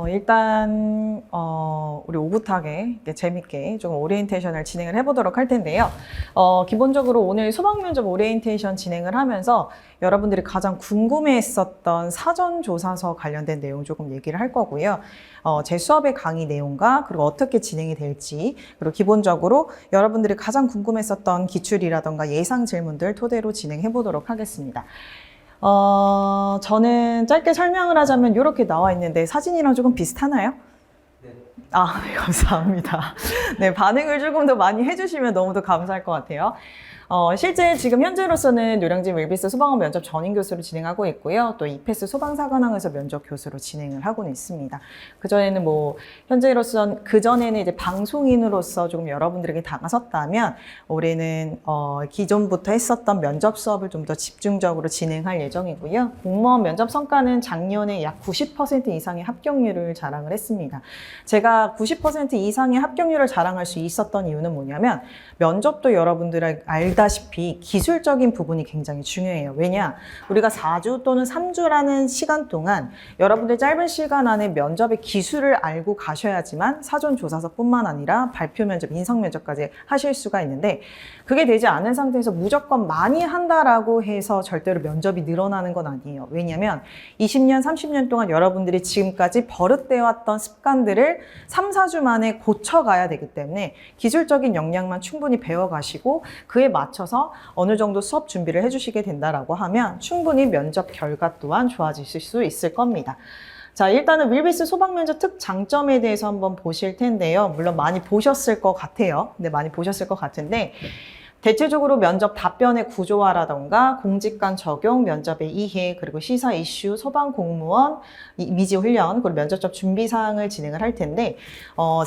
일단 우리 오붓하게 재밌게 좀 오리엔테이션을 진행을 해보도록 할 텐데요. 기본적으로 오늘 소방 면접 오리엔테이션 진행을 하면서 여러분들이 가장 궁금해했었던 사전조사서 관련된 내용 조금 얘기를 할 거고요. 제 수업의 강의 내용과 그리고 어떻게 진행이 될지, 그리고 기본적으로 여러분들이 가장 궁금했었던 기출이라던가 예상 질문들 토대로 진행해 보도록 하겠습니다. 저는 짧게 설명을 하자면 이렇게 나와 있는데 사진이랑 조금 비슷하나요? 네. 네, 감사합니다. 네, 반응을 조금 더 많이 해주시면 너무 더 감사할 것 같아요. 실제 지금 현재로서는 노량진 윌비스 소방관 면접 전임 교수로 진행하고 있고요. 또 이페스 소방사관학에서 면접 교수로 진행을 하고는 있습니다. 그전에는 그전에는 이제 방송인으로서 조금 여러분들에게 다가섰다면 올해는 기존부터 했었던 면접 수업을 좀 더 집중적으로 진행할 예정이고요. 공무원 면접 성과는 작년에 약 90% 이상의 합격률을 자랑을 했습니다. 제가 90% 이상의 합격률을 자랑할 수 있었던 이유는 뭐냐면 면접도 여러분들이 알다시피 기술적인 부분이 굉장히 중요해요. 왜냐? 우리가 4주 또는 3주라는 시간 동안 여러분들 짧은 시간 안에 면접의 기술을 알고 가셔야지만 사전조사서뿐만 아니라 발표 면접, 인성 면접까지 하실 수가 있는데 그게 되지 않은 상태에서 무조건 많이 한다라고 해서 절대로 면접이 늘어나는 건 아니에요. 왜냐하면 20년, 30년 동안 여러분들이 지금까지 버릇되어 왔던 습관들을 3, 4주 만에 고쳐가야 되기 때문에 기술적인 역량만 충분히 배워가시고 그에 맞춰서 어느 정도 수업 준비를 해주시게 된다라고 하면 충분히 면접 결과 또한 좋아지실 수 있을 겁니다. 자, 일단은 윌비스 소방면접 특장점에 대해서 한번 보실 텐데요. 물론 많이 보셨을 것 같아요. 네, 많이 보셨을 것 같은데 대체적으로 면접 답변의 구조화라던가 공직관 적용, 면접의 이해, 그리고 시사 이슈, 소방 공무원, 미지 훈련, 그리고 면접적 준비 사항을 진행을 할 텐데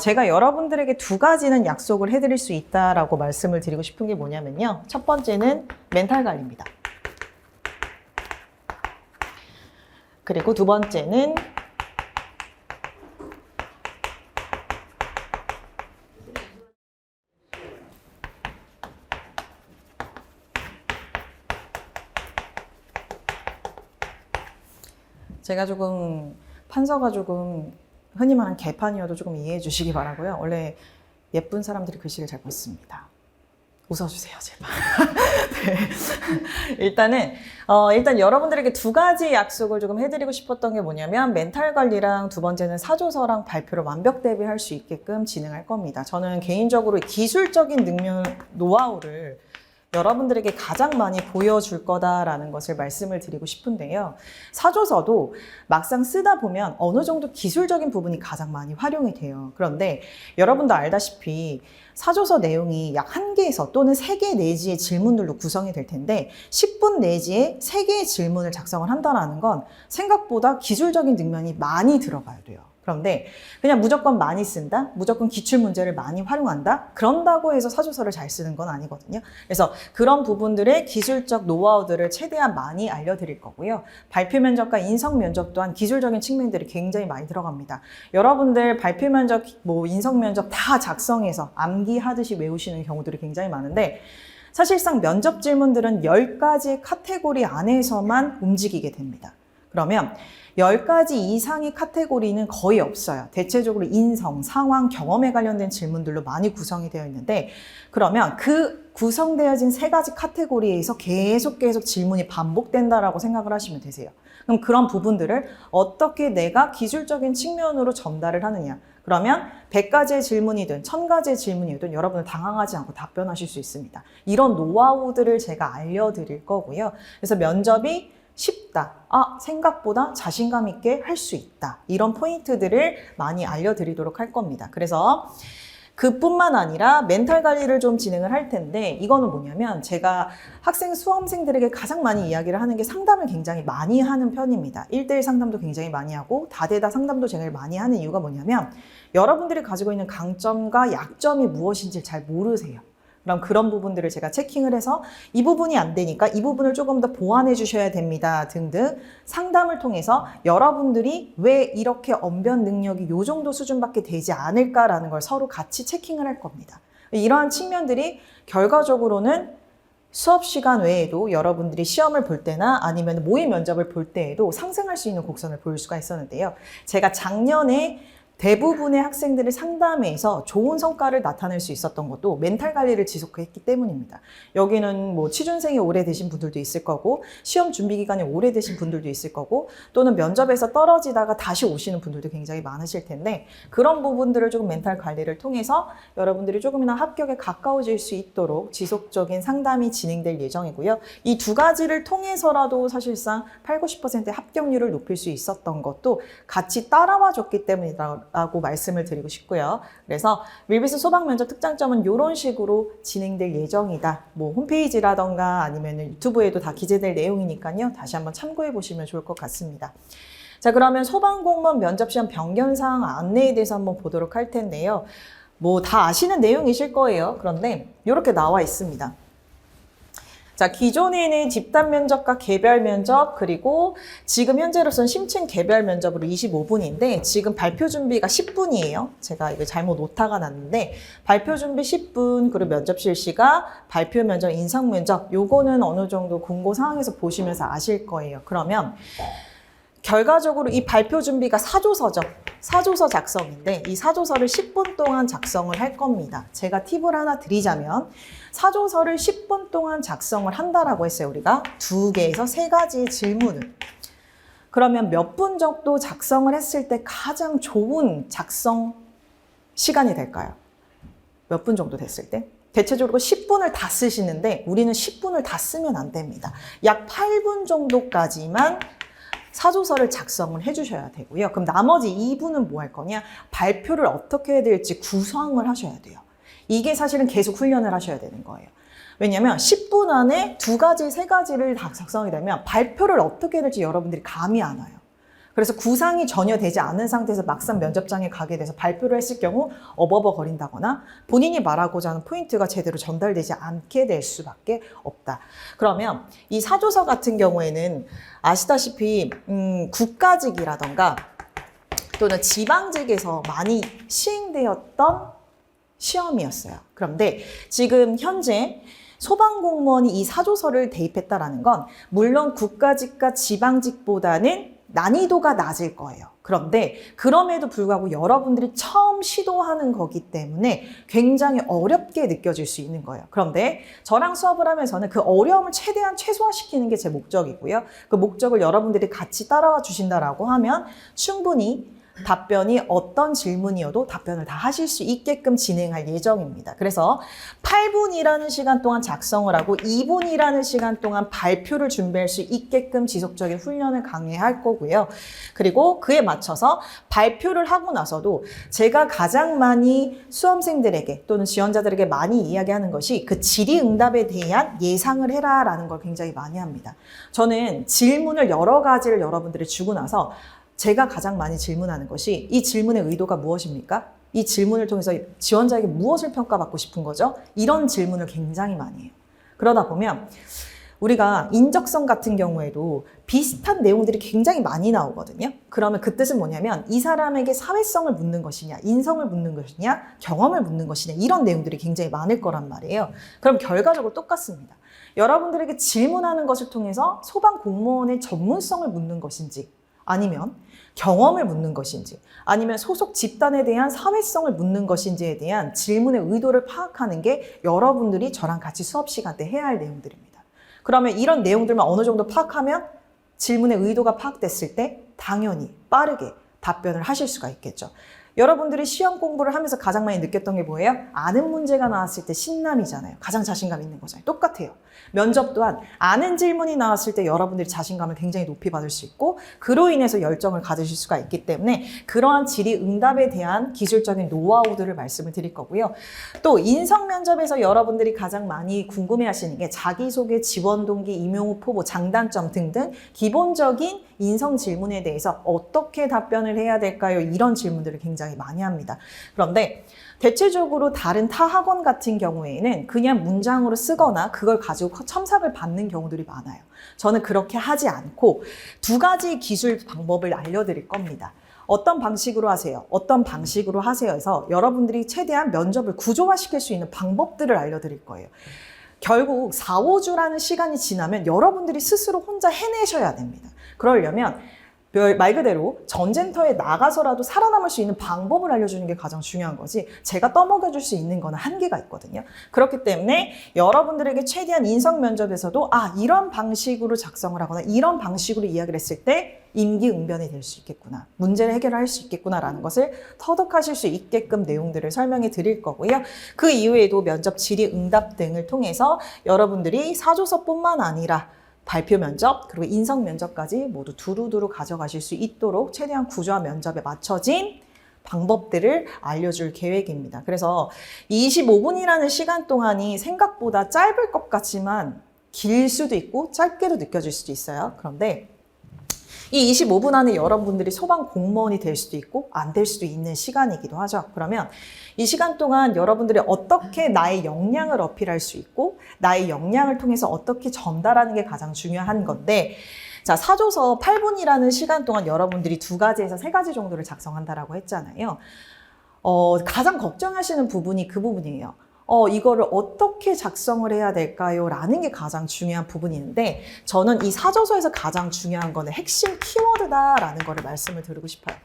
제가 여러분들에게 두 가지는 약속을 해드릴 수 있다라고 말씀을 드리고 싶은 게 뭐냐면요. 첫 번째는 멘탈 관리입니다. 그리고 두 번째는 제가 조금 판서가 조금 흔히 말하는 개판이어도 조금 이해해 주시기 바라고요. 원래 예쁜 사람들이 글씨를 잘 못 씁니다. 웃어주세요, 제발. 네. 일단 여러분들에게 두 가지 약속을 조금 해드리고 싶었던 게 뭐냐면 멘탈 관리랑 두 번째는 사조서랑 발표를 완벽 대비할 수 있게끔 진행할 겁니다. 저는 개인적으로 기술적인 능력, 노하우를 여러분들에게 가장 많이 보여줄 거다라는 것을 말씀을 드리고 싶은데요. 사조서도 막상 쓰다 보면 어느 정도 기술적인 부분이 가장 많이 활용이 돼요. 그런데 여러분도 알다시피 사조서 내용이 약 1개에서 또는 3개 내지의 질문들로 구성이 될 텐데 10분 내지의 3개의 질문을 작성을 한다는 건 생각보다 기술적인 측면이 많이 들어가야 돼요. 그런데 그냥 무조건 많이 쓴다? 무조건 기출문제를 많이 활용한다? 그런다고 해서 사조서를 잘 쓰는 건 아니거든요. 그래서 그런 부분들의 기술적 노하우들을 최대한 많이 알려드릴 거고요. 발표 면접과 인성 면접 또한 기술적인 측면들이 굉장히 많이 들어갑니다. 여러분들 발표 면접, 인성 면접 다 작성해서 암기하듯이 외우시는 경우들이 굉장히 많은데 사실상 면접 질문들은 10가지 카테고리 안에서만 움직이게 됩니다. 그러면 10가지 이상의 카테고리는 거의 없어요. 대체적으로 인성, 상황, 경험에 관련된 질문들로 많이 구성이 되어 있는데 그러면 그 구성되어진 3가지 카테고리에서 계속 질문이 반복된다라고 생각을 하시면 되세요. 그럼 그런 부분들을 어떻게 내가 기술적인 측면으로 전달을 하느냐. 그러면 100가지의 질문이든 1000가지의 질문이든 여러분은 당황하지 않고 답변하실 수 있습니다. 이런 노하우들을 제가 알려드릴 거고요. 그래서 면접이 쉽다. 생각보다 자신감 있게 할 수 있다. 이런 포인트들을 많이 알려드리도록 할 겁니다. 그래서 그뿐만 아니라 멘탈 관리를 좀 진행을 할 텐데 이거는 뭐냐면 제가 수험생들에게 가장 많이 이야기를 하는 게 상담을 굉장히 많이 하는 편입니다. 1대1 상담도 굉장히 많이 하고 다대다 상담도 제가 많이 하는 이유가 뭐냐면 여러분들이 가지고 있는 강점과 약점이 무엇인지 잘 모르세요. 그럼 그런 부분들을 제가 체킹을 해서 이 부분이 안 되니까 이 부분을 조금 더 보완해 주셔야 됩니다 등등 상담을 통해서 여러분들이 왜 이렇게 언변 능력이 이 정도 수준밖에 되지 않을까라는 걸 서로 같이 체킹을 할 겁니다. 이러한 측면들이 결과적으로는 수업 시간 외에도 여러분들이 시험을 볼 때나 아니면 모의 면접을 볼 때에도 상승할 수 있는 곡선을 보일 수가 있었는데요. 제가 작년에 대부분의 학생들을 상담해서 좋은 성과를 나타낼 수 있었던 것도 멘탈 관리를 지속했기 때문입니다. 여기는 뭐 취준생이 오래되신 분들도 있을 거고 시험 준비 기간이 오래되신 분들도 있을 거고 또는 면접에서 떨어지다가 다시 오시는 분들도 굉장히 많으실 텐데 그런 부분들을 조금 멘탈 관리를 통해서 여러분들이 조금이나 합격에 가까워질 수 있도록 지속적인 상담이 진행될 예정이고요. 이 두 가지를 통해서라도 사실상 8, 90%의 합격률을 높일 수 있었던 것도 같이 따라와 줬기 때문이다 라고 말씀을 드리고 싶고요. 그래서 밀비스 소방 면접 특장점은 이런 식으로 진행될 예정이다. 뭐 홈페이지라던가 아니면 유튜브에도 다 기재될 내용이니까요. 다시 한번 참고해 보시면 좋을 것 같습니다. 자, 그러면 소방공무원 면접시험 변경사항 안내에 대해서 한번 보도록 할 텐데요. 뭐 다 아시는 내용이실 거예요. 그런데 이렇게 나와 있습니다. 자, 기존에는 집단 면접과 개별 면접 그리고 지금 현재로서는 심층 개별 면접으로 25분인데 지금 발표 준비가 10분이에요. 제가 이거 잘못 오타가 났는데 발표 준비 10분 그리고 면접 실시가 발표 면접, 인상 면접 요거는 어느 정도 공고 상황에서 보시면서 아실 거예요. 그러면 결과적으로 이 발표 준비가 사조서죠. 사조서 작성인데 이 사조서를 10분 동안 작성을 할 겁니다. 제가 팁을 하나 드리자면 사조서를 10분 동안 작성을 한다라고 했어요. 우리가 2개에서 3가지의 질문을. 그러면 몇 분 정도 작성을 했을 때 가장 좋은 작성 시간이 될까요? 몇 분 정도 됐을 때? 대체적으로 10분을 다 쓰시는데 우리는 10분을 다 쓰면 안 됩니다. 약 8분 정도까지만 사조서를 작성을 해주셔야 되고요. 그럼 나머지 2분은 뭐 할 거냐? 발표를 어떻게 해야 될지 구상을 하셔야 돼요. 이게 사실은 계속 훈련을 하셔야 되는 거예요. 왜냐면 10분 안에 2가지, 3가지를 다 작성이 되면 발표를 어떻게 해야 될지 여러분들이 감이 안 와요. 그래서 구상이 전혀 되지 않은 상태에서 막상 면접장에 가게 돼서 발표를 했을 경우 어버버거린다거나 본인이 말하고자 하는 포인트가 제대로 전달되지 않게 될 수밖에 없다. 그러면 이 사조서 같은 경우에는 아시다시피 국가직이라던가 또는 지방직에서 많이 시행되었던 시험이었어요. 그런데 지금 현재 소방공무원이 이 사조서를 대입했다라는 건 물론 국가직과 지방직보다는 난이도가 낮을 거예요. 그런데 그럼에도 불구하고 여러분들이 처음 시도하는 거기 때문에 굉장히 어렵게 느껴질 수 있는 거예요. 그런데 저랑 수업을 하면서는 그 어려움을 최대한 최소화시키는 게 제 목적이고요. 그 목적을 여러분들이 같이 따라와 주신다라고 하면 충분히 답변이 어떤 질문이어도 답변을 다 하실 수 있게끔 진행할 예정입니다. 그래서 8분이라는 시간 동안 작성을 하고 2분이라는 시간 동안 발표를 준비할 수 있게끔 지속적인 훈련을 강해할 거고요. 그리고 그에 맞춰서 발표를 하고 나서도 제가 가장 많이 수험생들에게 또는 지원자들에게 많이 이야기하는 것이 그 질의응답에 대한 예상을 해라라는 걸 굉장히 많이 합니다. 저는 질문을 여러 가지를 여러분들이 주고 나서 제가 가장 많이 질문하는 것이 이 질문의 의도가 무엇입니까? 이 질문을 통해서 지원자에게 무엇을 평가받고 싶은 거죠? 이런 질문을 굉장히 많이 해요. 그러다 보면 우리가 인적성 같은 경우에도 비슷한 내용들이 굉장히 많이 나오거든요. 그러면 그 뜻은 뭐냐면 이 사람에게 사회성을 묻는 것이냐, 인성을 묻는 것이냐, 경험을 묻는 것이냐 이런 내용들이 굉장히 많을 거란 말이에요. 그럼 결과적으로 똑같습니다. 여러분들에게 질문하는 것을 통해서 소방 공무원의 전문성을 묻는 것인지 아니면 경험을 묻는 것인지 아니면 소속 집단에 대한 사회성을 묻는 것인지에 대한 질문의 의도를 파악하는 게 여러분들이 저랑 같이 수업 시간 때 해야 할 내용들입니다. 그러면 이런 내용들만 어느 정도 파악하면 질문의 의도가 파악됐을 때 당연히 빠르게 답변을 하실 수가 있겠죠. 여러분들이 시험 공부를 하면서 가장 많이 느꼈던 게 뭐예요? 아는 문제가 나왔을 때 신남이잖아요. 가장 자신감 있는 거잖아요. 똑같아요. 면접 또한 아는 질문이 나왔을 때 여러분들이 자신감을 굉장히 높이 받을 수 있고 그로 인해서 열정을 가지실 수가 있기 때문에 그러한 질의응답에 대한 기술적인 노하우들을 말씀을 드릴 거고요. 또 인성 면접에서 여러분들이 가장 많이 궁금해하시는 게 자기소개, 지원 동기, 임용 후보, 장단점 등등 기본적인 인성 질문에 대해서 어떻게 답변을 해야 될까요? 이런 질문들을 굉장히 많이 합니다. 그런데 대체적으로 다른 타 학원 같은 경우에는 그냥 문장으로 쓰거나 그걸 가지고 첨삭을 받는 경우들이 많아요. 저는 그렇게 하지 않고 2가지 기술 방법을 알려드릴 겁니다. 어떤 방식으로 하세요? 어떤 방식으로 하세요? 해서 여러분들이 최대한 면접을 구조화시킬 수 있는 방법들을 알려드릴 거예요. 결국 4, 5주라는 시간이 지나면 여러분들이 스스로 혼자 해내셔야 됩니다. 그러려면 말 그대로 전쟁터에 나가서라도 살아남을 수 있는 방법을 알려주는 게 가장 중요한 거지, 제가 떠먹여줄 수 있는 거는 한계가 있거든요. 그렇기 때문에 여러분들에게 최대한 인성 면접에서도 이런 방식으로 작성을 하거나 이런 방식으로 이야기를 했을 때 임기응변이 될 수 있겠구나, 문제를 해결할 수 있겠구나라는 것을 터득하실 수 있게끔 내용들을 설명해 드릴 거고요. 그 이후에도 면접 질의응답 등을 통해서 여러분들이 사조서뿐만 아니라 발표 면접, 그리고 인성 면접까지 모두 두루두루 가져가실 수 있도록 최대한 구조화 면접에 맞춰진 방법들을 알려줄 계획입니다. 그래서 25분이라는 시간 동안이 생각보다 짧을 것 같지만 길 수도 있고 짧게도 느껴질 수도 있어요. 그런데 이 25분 안에 여러분들이 소방 공무원이 될 수도 있고 안 될 수도 있는 시간이기도 하죠. 그러면 이 시간 동안 여러분들이 어떻게 나의 역량을 어필할 수 있고 나의 역량을 통해서 어떻게 전달하는 게 가장 중요한 건데, 자, 사조서 8분이라는 시간 동안 여러분들이 2가지에서 3가지 정도를 작성한다라고 했잖아요. 가장 걱정하시는 부분이 그 부분이에요. 이거를 어떻게 작성을 해야 될까요? 라는 게 가장 중요한 부분인데, 저는 이 사조서에서 가장 중요한 거는 핵심 키워드다라는 거를 말씀을 드리고 싶어요.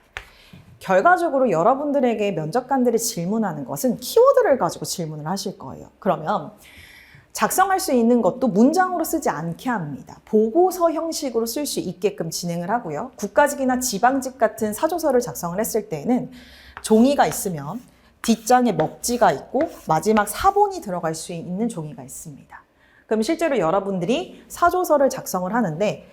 결과적으로 여러분들에게 면접관들이 질문하는 것은 키워드를 가지고 질문을 하실 거예요. 그러면 작성할 수 있는 것도 문장으로 쓰지 않게 합니다. 보고서 형식으로 쓸 수 있게끔 진행을 하고요. 국가직이나 지방직 같은 사조서를 작성을 했을 때는 종이가 있으면 뒷장에 먹지가 있고 마지막 사본이 들어갈 수 있는 종이가 있습니다. 그럼 실제로 여러분들이 사조서를 작성을 하는데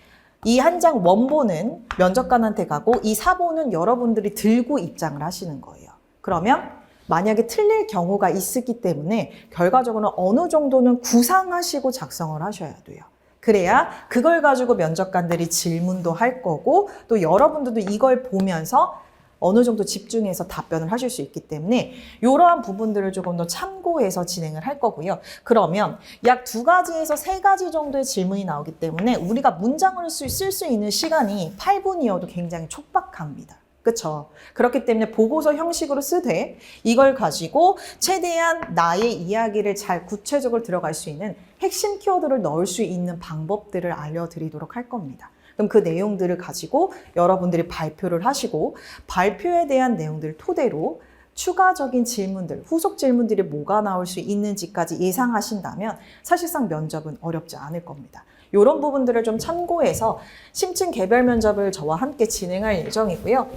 이 한 장 원본은 면접관한테 가고 이 사본은 여러분들이 들고 입장을 하시는 거예요. 그러면 만약에 틀릴 경우가 있기 때문에 결과적으로는 어느 정도는 구상하시고 작성을 하셔야 돼요. 그래야 그걸 가지고 면접관들이 질문도 할 거고 또 여러분들도 이걸 보면서 어느 정도 집중해서 답변을 하실 수 있기 때문에 이러한 부분들을 조금 더 참고해서 진행을 할 거고요. 그러면 약 2가지에서 3가지 정도의 질문이 나오기 때문에 우리가 문장을 쓸 수 있는 시간이 8분이어도 굉장히 촉박합니다. 그렇죠? 그렇기 때문에 보고서 형식으로 쓰되 이걸 가지고 최대한 나의 이야기를 잘 구체적으로 들어갈 수 있는 핵심 키워드를 넣을 수 있는 방법들을 알려드리도록 할 겁니다. 그럼 그 내용들을 가지고 여러분들이 발표를 하시고 발표에 대한 내용들을 토대로 추가적인 질문들, 후속 질문들이 뭐가 나올 수 있는지까지 예상하신다면 사실상 면접은 어렵지 않을 겁니다. 이런 부분들을 좀 참고해서 심층 개별 면접을 저와 함께 진행할 예정이고요.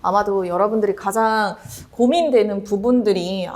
아마도 여러분들이 가장 고민되는 부분들이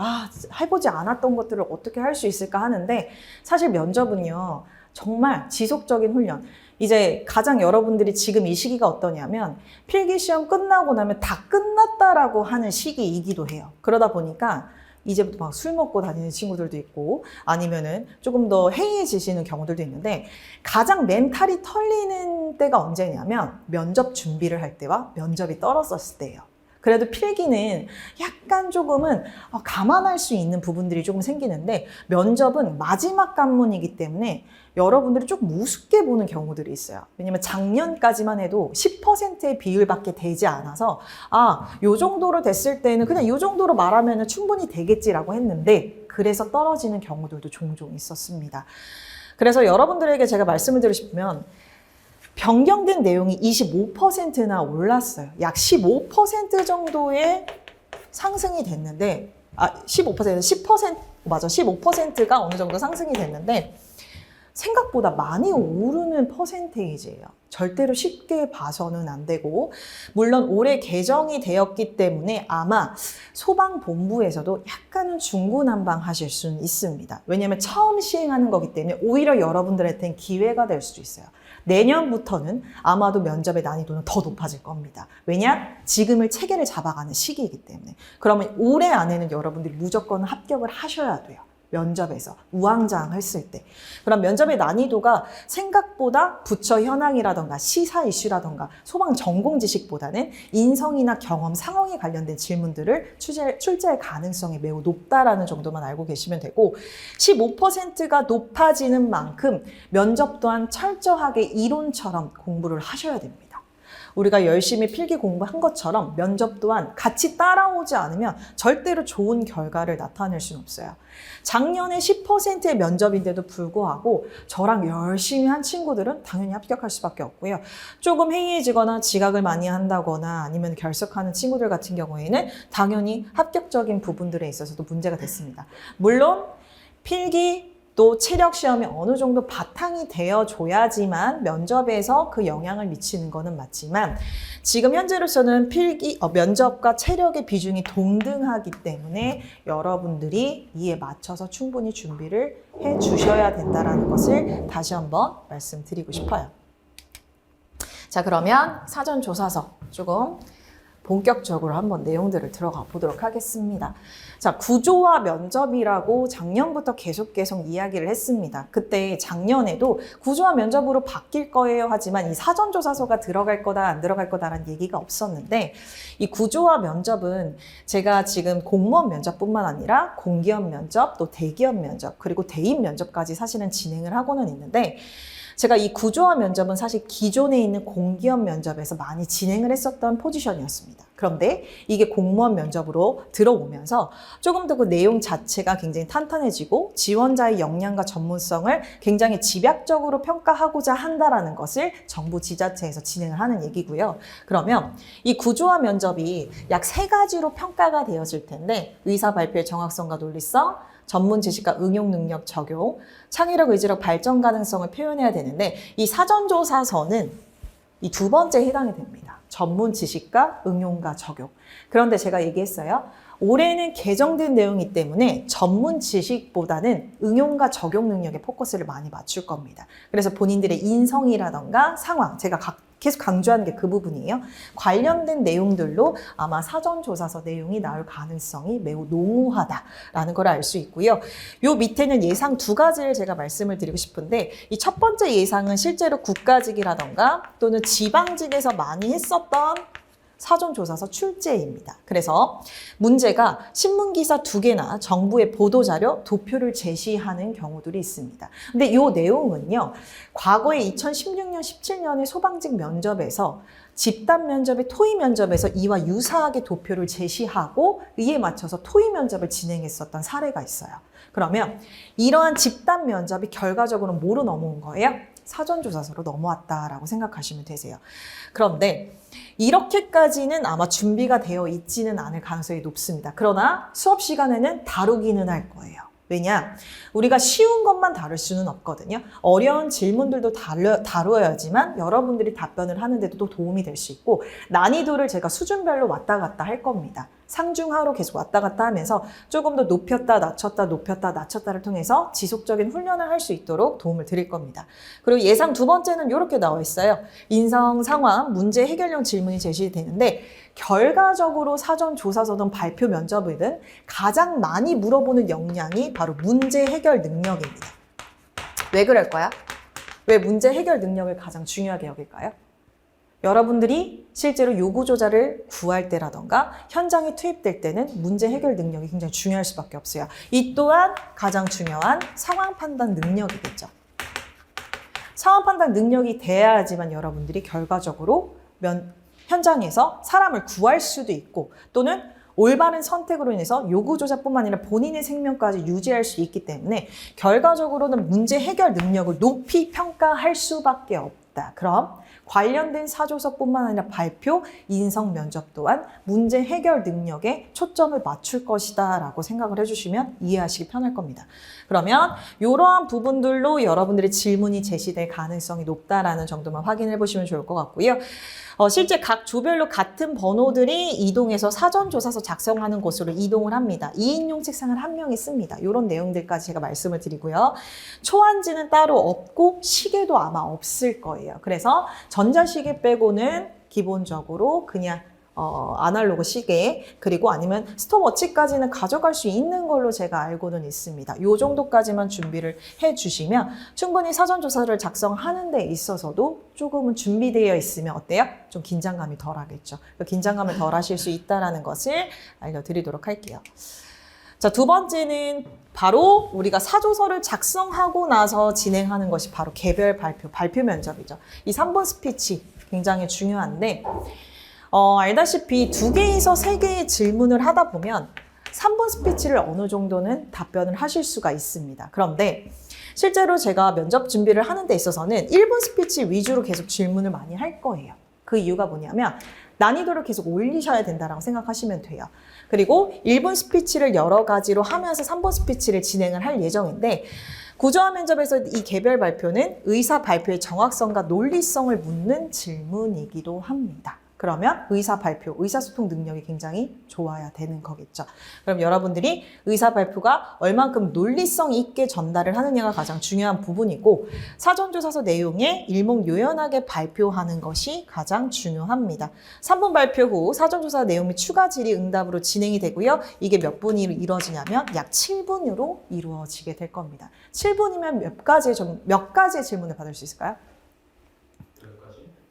해보지 않았던 것들을 어떻게 할 수 있을까 하는데, 사실 면접은요 정말 지속적인 훈련, 이제 가장 여러분들이 지금 이 시기가 어떠냐면 필기시험 끝나고 나면 다 끝났다라고 하는 시기이기도 해요. 그러다 보니까 이제부터 막 술 먹고 다니는 친구들도 있고 아니면은 조금 더 해이해지시는 경우들도 있는데, 가장 멘탈이 털리는 때가 언제냐면 면접 준비를 할 때와 면접이 떨어졌을 때예요. 그래도 필기는 약간 조금은 감안할 수 있는 부분들이 조금 생기는데 면접은 마지막 관문이기 때문에 여러분들이 조금 우습게 보는 경우들이 있어요. 왜냐면 작년까지만 해도 10%의 비율밖에 되지 않아서 요 정도로 됐을 때는 그냥 요 정도로 말하면 충분히 되겠지라고 했는데 그래서 떨어지는 경우들도 종종 있었습니다. 그래서 여러분들에게 제가 말씀을 드리고 싶으면 변경된 내용이 25%나 올랐어요. 약 15% 정도의 상승이 됐는데 15%가 어느 정도 상승이 됐는데 생각보다 많이 오르는 퍼센테이지예요. 절대로 쉽게 봐서는 안 되고, 물론 올해 개정이 되었기 때문에 아마 소방본부에서도 약간은 중구난방하실 수는 있습니다. 왜냐하면 처음 시행하는 거기 때문에 오히려 여러분들한테는 기회가 될 수도 있어요. 내년부터는 아마도 면접의 난이도는 더 높아질 겁니다. 왜냐? 지금을 체계를 잡아가는 시기이기 때문에. 그러면 올해 안에는 여러분들이 무조건 합격을 하셔야 돼요. 면접에서 우왕좌왕했을 때. 그럼 면접의 난이도가 생각보다 부처 현황이라던가 시사 이슈라던가 소방 전공 지식보다는 인성이나 경험, 상황에 관련된 질문들을 출제할 가능성이 매우 높다라는 정도만 알고 계시면 되고, 15%가 높아지는 만큼 면접 또한 철저하게 이론처럼 공부를 하셔야 됩니다. 우리가 열심히 필기 공부한 것처럼 면접 또한 같이 따라오지 않으면 절대로 좋은 결과를 나타낼 수는 없어요. 작년에 10%의 면접인데도 불구하고 저랑 열심히 한 친구들은 당연히 합격할 수밖에 없고요. 조금 해이해지거나 지각을 많이 한다거나 아니면 결석하는 친구들 같은 경우에는 당연히 합격적인 부분들에 있어서도 문제가 됐습니다. 물론 필기 또 체력 시험이 어느 정도 바탕이 되어줘야지만 면접에서 그 영향을 미치는 거는 맞지만 지금 현재로서는 면접과 체력의 비중이 동등하기 때문에 여러분들이 이에 맞춰서 충분히 준비를 해 주셔야 된다는 것을 다시 한번 말씀드리고 싶어요. 자, 그러면 사전조사서 조금 본격적으로 한번 내용들을 들어가 보도록 하겠습니다. 자, 구조화 면접이라고 작년부터 계속 이야기를 했습니다. 그때 작년에도 구조화 면접으로 바뀔 거예요 하지만 이 사전조사서가 들어갈 거다 안 들어갈 거다라는 얘기가 없었는데 이 구조화 면접은 제가 지금 공무원 면접뿐만 아니라 공기업 면접 또 대기업 면접 그리고 대인 면접까지 사실은 진행을 하고는 있는데 제가 이 구조화 면접은 사실 기존에 있는 공기업 면접에서 많이 진행을 했었던 포지션이었습니다. 그런데 이게 공무원 면접으로 들어오면서 조금 더 그 내용 자체가 굉장히 탄탄해지고 지원자의 역량과 전문성을 굉장히 집약적으로 평가하고자 한다라는 것을 정부 지자체에서 진행을 하는 얘기고요. 그러면 이 구조화 면접이 약 3가지로 평가가 되어질 텐데 의사 발표의 정확성과 논리성, 전문 지식과 응용 능력 적용, 창의력, 의지력, 발전 가능성을 표현해야 되는데 이 사전조사서는 이 2번째에 해당이 됩니다. 전문 지식과 응용과 적용. 그런데 제가 얘기했어요. 올해는 개정된 내용이기 때문에 전문 지식보다는 응용과 적용 능력에 포커스를 많이 맞출 겁니다. 그래서 본인들의 인성이라던가 상황, 제가 계속 강조하는 게 그 부분이에요. 관련된 내용들로 아마 사전조사서 내용이 나올 가능성이 매우 농후하다라는 걸 알 수 있고요. 요 밑에는 예상 2가지를 제가 말씀을 드리고 싶은데 이 첫 번째 예상은 실제로 국가직이라던가 또는 지방직에서 많이 했었던 사전조사서 출제입니다. 그래서 문제가 신문기사 2개나 정부의 보도자료, 도표를 제시하는 경우들이 있습니다. 근데 이 내용은요, 과거에 2016년, 17년의 소방직 면접에서 집단 면접의 토의 면접에서 이와 유사하게 도표를 제시하고 이에 맞춰서 토의 면접을 진행했었던 사례가 있어요. 그러면 이러한 집단 면접이 결과적으로 뭐로 넘어온 거예요? 사전조사서로 넘어왔다라고 생각하시면 되세요. 그런데 이렇게까지는 아마 준비가 되어 있지는 않을 가능성이 높습니다. 그러나 수업 시간에는 다루기는 할 거예요. 왜냐? 우리가 쉬운 것만 다룰 수는 없거든요. 어려운 질문들도 다루어야지만 여러분들이 답변을 하는데도 또 도움이 될 수 있고 난이도를 제가 수준별로 왔다 갔다 할 겁니다. 상중하로 계속 왔다 갔다 하면서 조금 더 높였다 낮췄다를 통해서 지속적인 훈련을 할 수 있도록 도움을 드릴 겁니다. 그리고 예상 2번째는 이렇게 나와 있어요. 인성, 상황, 문제 해결형 질문이 제시되는데 결과적으로 사전조사서든 발표 면접이든 가장 많이 물어보는 역량이 바로 문제 해결 능력입니다. 왜 그럴까요? 왜 문제 해결 능력을 가장 중요하게 여길까요? 여러분들이 실제로 요구조사를 구할 때라던가 현장에 투입될 때는 문제 해결 능력이 굉장히 중요할 수밖에 없어요. 이 또한 가장 중요한 상황 판단 능력이겠죠. 상황 판단 능력이 돼야지만 여러분들이 결과적으로 현장에서 사람을 구할 수도 있고 또는 올바른 선택으로 인해서 요구조사뿐만 아니라 본인의 생명까지 유지할 수 있기 때문에 결과적으로는 문제 해결 능력을 높이 평가할 수밖에 없다. 그럼 관련된 사조서뿐만 아니라 발표, 인성 면접 또한 문제 해결 능력에 초점을 맞출 것이다 라고 생각을 해주시면 이해하시기 편할 겁니다. 그러면 이러한 부분들로 여러분들의 질문이 제시될 가능성이 높다라는 정도만 확인해 보시면 좋을 것 같고요. 실제 각 조별로 같은 번호들이 이동해서 사전조사서 작성하는 곳으로 이동을 합니다. 2인용 책상을 1명이 씁니다. 이런 내용들까지 제가 말씀을 드리고요. 초안지는 따로 없고 시계도 아마 없을 거예요. 그래서 전자시계 빼고는 기본적으로 그냥 아날로그 시계 그리고 아니면 스톱워치까지는 가져갈 수 있는 걸로 제가 알고는 있습니다. 요 정도까지만 준비를 해주시면 충분히 사전조사를 작성하는 데 있어서도 조금은 준비되어 있으면 어때요? 좀 긴장감이 덜 하겠죠. 긴장감을 덜 하실 수 있다는 것을 알려드리도록 할게요. 자, 2번째는 바로 우리가 사조서를 작성하고 나서 진행하는 것이 바로 개별 발표 면접이죠. 이 3번 스피치 굉장히 중요한데 알다시피 2개에서 3개의 질문을 하다 보면 3분 스피치를 어느 정도는 답변을 하실 수가 있습니다. 그런데 실제로 제가 면접 준비를 하는 데 있어서는 1분 스피치 위주로 계속 질문을 많이 할 거예요. 그 이유가 뭐냐면 난이도를 계속 올리셔야 된다고 생각하시면 돼요. 그리고 1분 스피치를 여러 가지로 하면서 3분 스피치를 진행을 할 예정인데 구조화 면접에서 이 개별 발표는 의사 발표의 정확성과 논리성을 묻는 질문이기도 합니다. 그러면 의사 발표, 의사소통 능력이 굉장히 좋아야 되는 거겠죠. 그럼 여러분들이 의사 발표가 얼만큼 논리성 있게 전달을 하느냐가 가장 중요한 부분이고 사전조사서 내용에 일목요연하게 발표하는 것이 가장 중요합니다. 3분 발표 후 사전조사 내용 및 추가 질의 응답으로 진행이 되고요. 이게 몇 분으로 이루어지냐면 약 7분으로 이루어지게 될 겁니다. 7분이면 몇 가지의 질문을 받을 수 있을까요?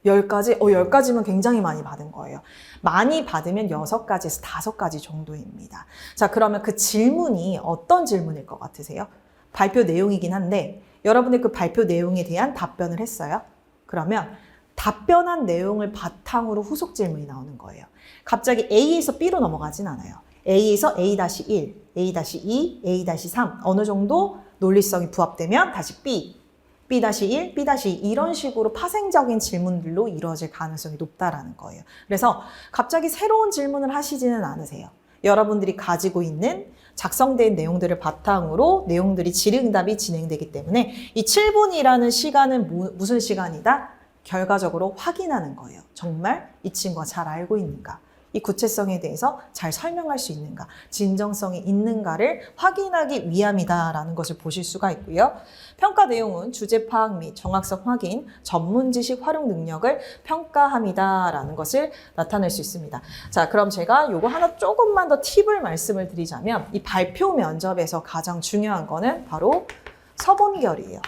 10가지? 10가지면 굉장히 많이 받은 거예요. 많이 받으면 6가지에서 5가지 정도입니다. 자, 그러면 그 질문이 어떤 질문일 것 같으세요? 발표 내용이긴 한데 여러분이 그 발표 내용에 대한 답변을 했어요. 그러면 답변한 내용을 바탕으로 후속 질문이 나오는 거예요. 갑자기 A에서 B로 넘어가진 않아요. A에서 A-1, A-2, A-3 어느 정도 논리성이 부합되면 다시 B, B-1, B-2 이런 식으로 파생적인 질문들로 이루어질 가능성이 높다라는 거예요. 그래서 갑자기 새로운 질문을 하시지는 않으세요. 여러분들이 가지고 있는 작성된 내용들을 바탕으로 내용들이 질의응답이 진행되기 때문에 이 7분이라는 시간은 무슨 시간이다? 결과적으로 확인하는 거예요. 정말 이 친구가 잘 알고 있는가? 이 구체성에 대해서 잘 설명할 수 있는가, 진정성이 있는가를 확인하기 위함이다라는 것을 보실 수가 있고요. 평가 내용은 주제 파악 및 정확성 확인, 전문 지식 활용 능력을 평가함이다라는 것을 나타낼 수 있습니다. 자, 그럼 제가 요거 하나 조금만 더 팁을 말씀을 드리자면 이 발표 면접에서 가장 중요한 거는 바로 서본결이에요.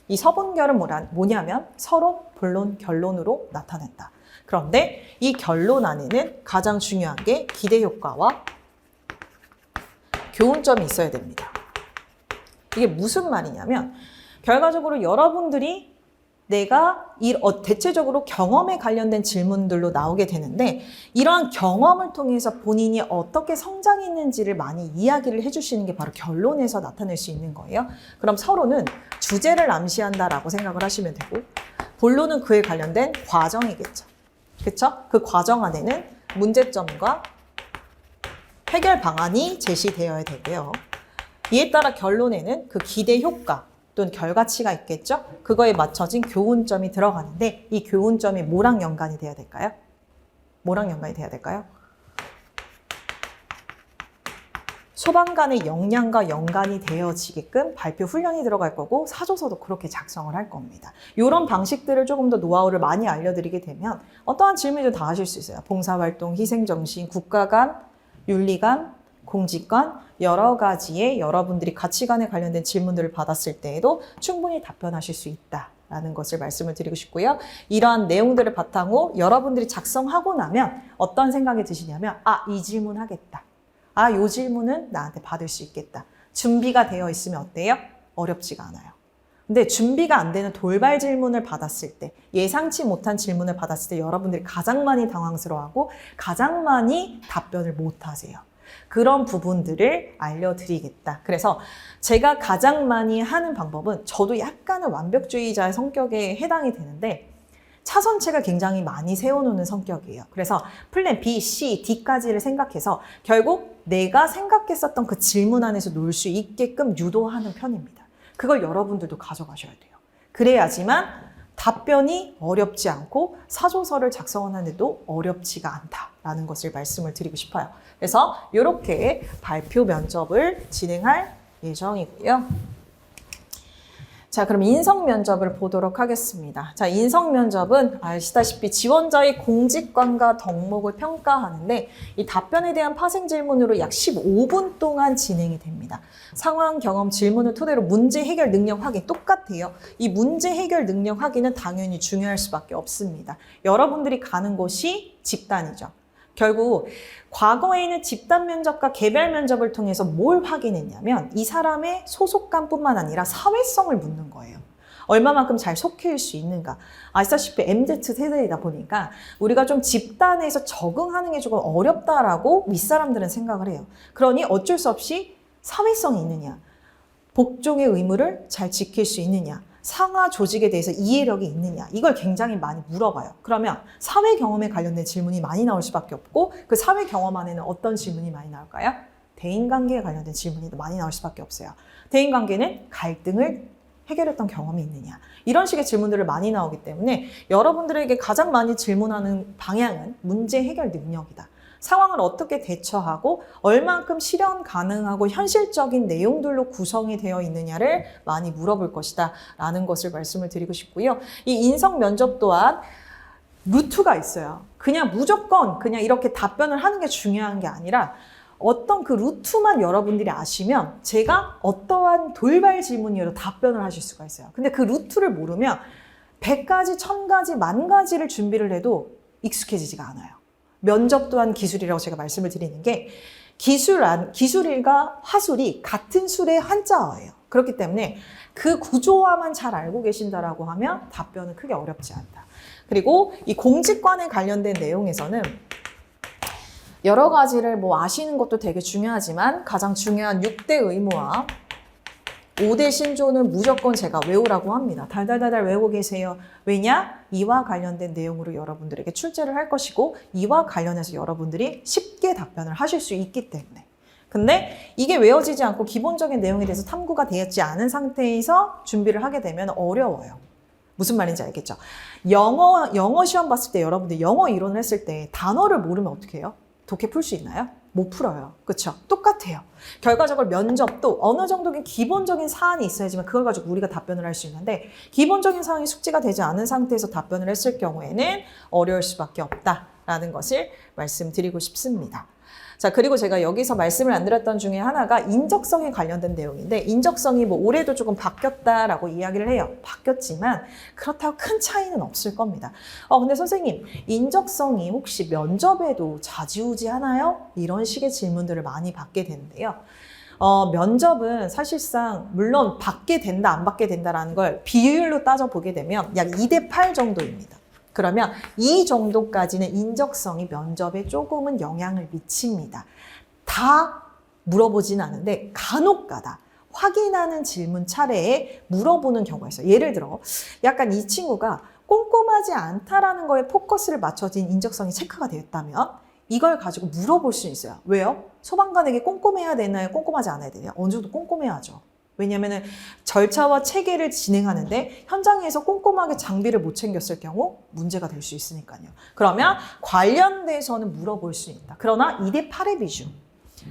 이 서본결은 뭐냐면 서론, 본론, 결론으로 나타낸다. 그런데 이 결론 안에는 가장 중요한 게 기대 효과와 교훈점이 있어야 됩니다. 이게 무슨 말이냐면 결과적으로 여러분들이 내가 대체적으로 경험에 관련된 질문들로 나오게 되는데 이러한 경험을 통해서 본인이 어떻게 성장했는지를 많이 이야기를 해주시는 게 바로 결론에서 나타낼 수 있는 거예요. 그럼 서론은 주제를 암시한다라고 생각을 하시면 되고 본론은 그에 관련된 과정이겠죠. 그쵸? 그 과정 안에는 문제점과 해결 방안이 제시되어야 되고요. 이에 따라 결론에는 그 기대 효과 또는 결과치가 있겠죠? 그거에 맞춰진 교훈점이 들어가는데 이 교훈점이 뭐랑 연관이 돼야 될까요? 뭐랑 연관이 돼야 될까요? 소방관의 역량과 연관이 되어지게끔 발표 훈련이 들어갈 거고 사조서도 그렇게 작성을 할 겁니다. 이런 방식들을 조금 더 노하우를 많이 알려드리게 되면 어떠한 질문이든 다 하실 수 있어요. 봉사활동, 희생정신, 국가관, 윤리관, 공직관 여러 가지의 여러분들이 가치관에 관련된 질문들을 받았을 때에도 충분히 답변하실 수 있다라는 것을 말씀을 드리고 싶고요. 이러한 내용들을 바탕으로 여러분들이 작성하고 나면 어떤 생각이 드시냐면 이 질문 하겠다. 요 질문은 나한테 받을 수 있겠다. 준비가 되어 있으면 어때요? 어렵지가 않아요. 근데 준비가 안 되는 돌발 질문을 받았을 때, 예상치 못한 질문을 받았을 때 여러분들이 가장 많이 당황스러워하고 가장 많이 답변을 못 하세요. 그런 부분들을 알려드리겠다. 그래서 제가 가장 많이 하는 방법은 저도 약간은 완벽주의자의 성격에 해당이 되는데 차선책을 굉장히 많이 세워놓는 성격이에요. 그래서 플랜 B, C, D까지를 생각해서 결국 내가 생각했었던 그 질문 안에서 놀 수 있게끔 유도하는 편입니다. 그걸 여러분들도 가져가셔야 돼요. 그래야지만 답변이 어렵지 않고 사조서를 작성하는데도 어렵지가 않다라는 것을 말씀을 드리고 싶어요. 그래서 이렇게 발표 면접을 진행할 예정이고요. 자, 그럼 인성 면접을 보도록 하겠습니다. 자, 인성 면접은 아시다시피 지원자의 공직관과 덕목을 평가하는데 이 답변에 대한 파생 질문으로 약 15분 동안 진행이 됩니다. 상황, 경험, 질문을 토대로 문제 해결 능력 확인 똑같아요. 이 문제 해결 능력 확인은 당연히 중요할 수밖에 없습니다. 여러분들이 가는 곳이 집단이죠. 결국 과거에는 집단 면접과 개별 면접을 통해서 뭘 확인했냐면 이 사람의 소속감뿐만 아니라 사회성을 묻는 거예요. 얼마만큼 잘 속해일 수 있는가. 아시다시피 MZ 세대이다 보니까 우리가 좀 집단에서 적응하는 게 조금 어렵다라고 윗사람들은 생각을 해요. 그러니 어쩔 수 없이 사회성이 있느냐, 복종의 의무를 잘 지킬 수 있느냐, 상하 조직에 대해서 이해력이 있느냐, 이걸 굉장히 많이 물어봐요. 그러면 사회 경험에 관련된 질문이 많이 나올 수밖에 없고, 그 사회 경험 안에는 어떤 질문이 많이 나올까요? 대인관계에 관련된 질문이 많이 나올 수밖에 없어요. 대인관계는 갈등을 해결했던 경험이 있느냐, 이런 식의 질문들을 많이 나오기 때문에 여러분들에게 가장 많이 질문하는 방향은 문제 해결 능력이다. 상황을 어떻게 대처하고 얼만큼 실현 가능하고 현실적인 내용들로 구성이 되어 있느냐를 많이 물어볼 것이다 라는 것을 말씀을 드리고 싶고요. 이 인성 면접 또한 루트가 있어요. 그냥 무조건 그냥 이렇게 답변을 하는 게 중요한 게 아니라 어떤 그 루트만 여러분들이 아시면 제가 어떠한 돌발 질문이어도 답변을 하실 수가 있어요. 근데 그 루트를 모르면 100가지, 1000가지, 10,000가지를 준비를 해도 익숙해지지가 않아요. 면접 또한 기술이라고 제가 말씀을 드리는 게 기술일과 화술이 같은 술의 한자어예요. 그렇기 때문에 그 구조화만 잘 알고 계신다라고 하면 답변은 크게 어렵지 않다. 그리고 이 공직관에 관련된 내용에서는 여러 가지를 아시는 것도 되게 중요하지만 가장 중요한 6대 의무와 5대 신조는 무조건 제가 외우라고 합니다. 달달달달 외우고 계세요. 왜냐? 이와 관련된 내용으로 여러분들에게 출제를 할 것이고 이와 관련해서 여러분들이 쉽게 답변을 하실 수 있기 때문에. 근데 이게 외워지지 않고 기본적인 내용에 대해서 탐구가 되었지 않은 상태에서 준비를 하게 되면 어려워요. 무슨 말인지 알겠죠? 영어 시험 봤을 때 여러분들 영어 이론을 했을 때 단어를 모르면 어떻게 해요? 독해 풀 수 있나요? 못 풀어요. 그렇죠? 똑같아요. 결과적으로 면접도 어느 정도의 기본적인 사안이 있어야지만 그걸 가지고 우리가 답변을 할 수 있는데 기본적인 사항이 숙지가 되지 않은 상태에서 답변을 했을 경우에는 어려울 수밖에 없다라는 것을 말씀드리고 싶습니다. 자, 그리고 제가 여기서 말씀을 안 드렸던 중에 하나가 인적성에 관련된 내용인데 인적성이 올해도 조금 바뀌었다라고 이야기를 해요. 바뀌었지만 그렇다고 큰 차이는 없을 겁니다. 근데 선생님, 인적성이 혹시 면접에도 좌지우지하나요? 이런 식의 질문들을 많이 받게 되는데요. 면접은 사실상 물론 받게 된다, 안 받게 된다라는 걸 비율로 따져보게 되면 약 2대8 정도입니다. 그러면 이 정도까지는 인적성이 면접에 조금은 영향을 미칩니다. 다 물어보진 않은데 간혹가다 확인하는 질문 차례에 물어보는 경우가 있어요. 예를 들어 약간 이 친구가 꼼꼼하지 않다라는 거에 포커스를 맞춰진 인적성이 체크가 되었다면 이걸 가지고 물어볼 수 있어요. 왜요? 소방관에게 꼼꼼해야 되나요? 꼼꼼하지 않아야 되나요? 어느 정도 꼼꼼해야죠. 왜냐하면 절차와 체계를 진행하는데 현장에서 꼼꼼하게 장비를 못 챙겼을 경우 문제가 될 수 있으니까요. 그러면 관련돼서는 물어볼 수 있다. 그러나 2대8의 비중.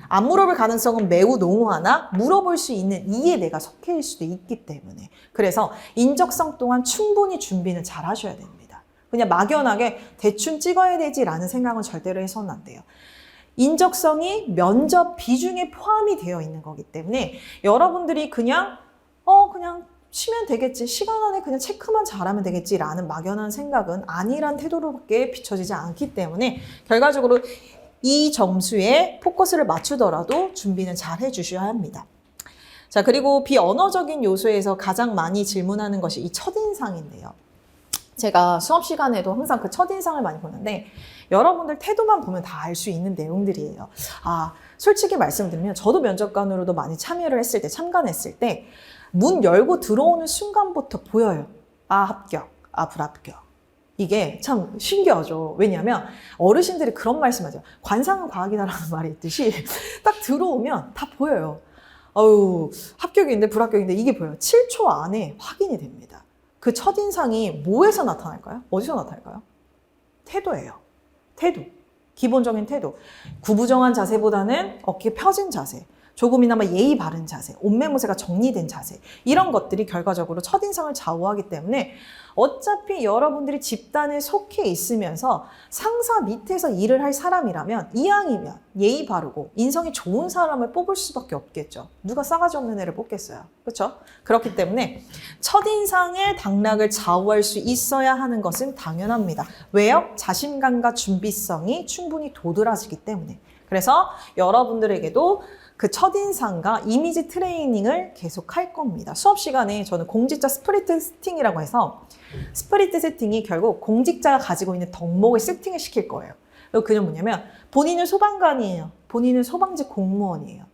안 물어볼 가능성은 매우 농후하나 물어볼 수 있는 2에 내가 속해일 수도 있기 때문에. 그래서 인적성 또한 충분히 준비는 잘 하셔야 됩니다. 그냥 막연하게 대충 찍어야 되지라는 생각은 절대로 해서는 안 돼요. 인적성이 면접 비중에 포함이 되어 있는 거기 때문에 여러분들이 그냥 치면 되겠지, 시간 안에 그냥 체크만 잘하면 되겠지라는 막연한 생각은 아니란 태도로밖에 비춰지지 않기 때문에 결과적으로 이 점수에 포커스를 맞추더라도 준비는 잘 해주셔야 합니다. 자, 그리고 비언어적인 요소에서 가장 많이 질문하는 것이 이 첫인상인데요. 제가 수업 시간에도 항상 그 첫인상을 많이 보는데 여러분들 태도만 보면 다 알 수 있는 내용들이에요. 솔직히 말씀드리면 저도 면접관으로도 많이 참관했을 때 문 열고 들어오는 순간부터 보여요. 합격, 불합격. 이게 참 신기하죠. 왜냐하면 어르신들이 그런 말씀하죠. 관상은 과학이다라는 말이 있듯이 딱 들어오면 다 보여요. 합격인데 불합격인데 이게 보여요. 7초 안에 확인이 됩니다. 그 첫인상이 뭐에서 나타날까요? 어디서 나타날까요? 태도예요. 태도. 기본적인 태도. 구부정한 자세보다는 어깨 펴진 자세. 조금이나마 예의 바른 자세. 옷매무새가 정리된 자세. 이런 것들이 결과적으로 첫인상을 좌우하기 때문에 어차피 여러분들이 집단에 속해 있으면서 상사 밑에서 일을 할 사람이라면 이왕이면 예의 바르고 인성이 좋은 사람을 뽑을 수밖에 없겠죠. 누가 싸가지 없는 애를 뽑겠어요. 그렇죠? 그렇기 때문에 첫인상의 당락을 좌우할 수 있어야 하는 것은 당연합니다. 왜요? 자신감과 준비성이 충분히 도드라지기 때문에. 그래서 여러분들에게도 그 첫인상과 이미지 트레이닝을 계속 할 겁니다. 수업 시간에 저는 공직자 스프리트 세팅이라고 해서 스프리트 세팅이 결국 공직자가 가지고 있는 덕목을 세팅을 시킬 거예요. 그게 뭐냐면 본인은 소방관이에요. 본인은 소방직 공무원이에요.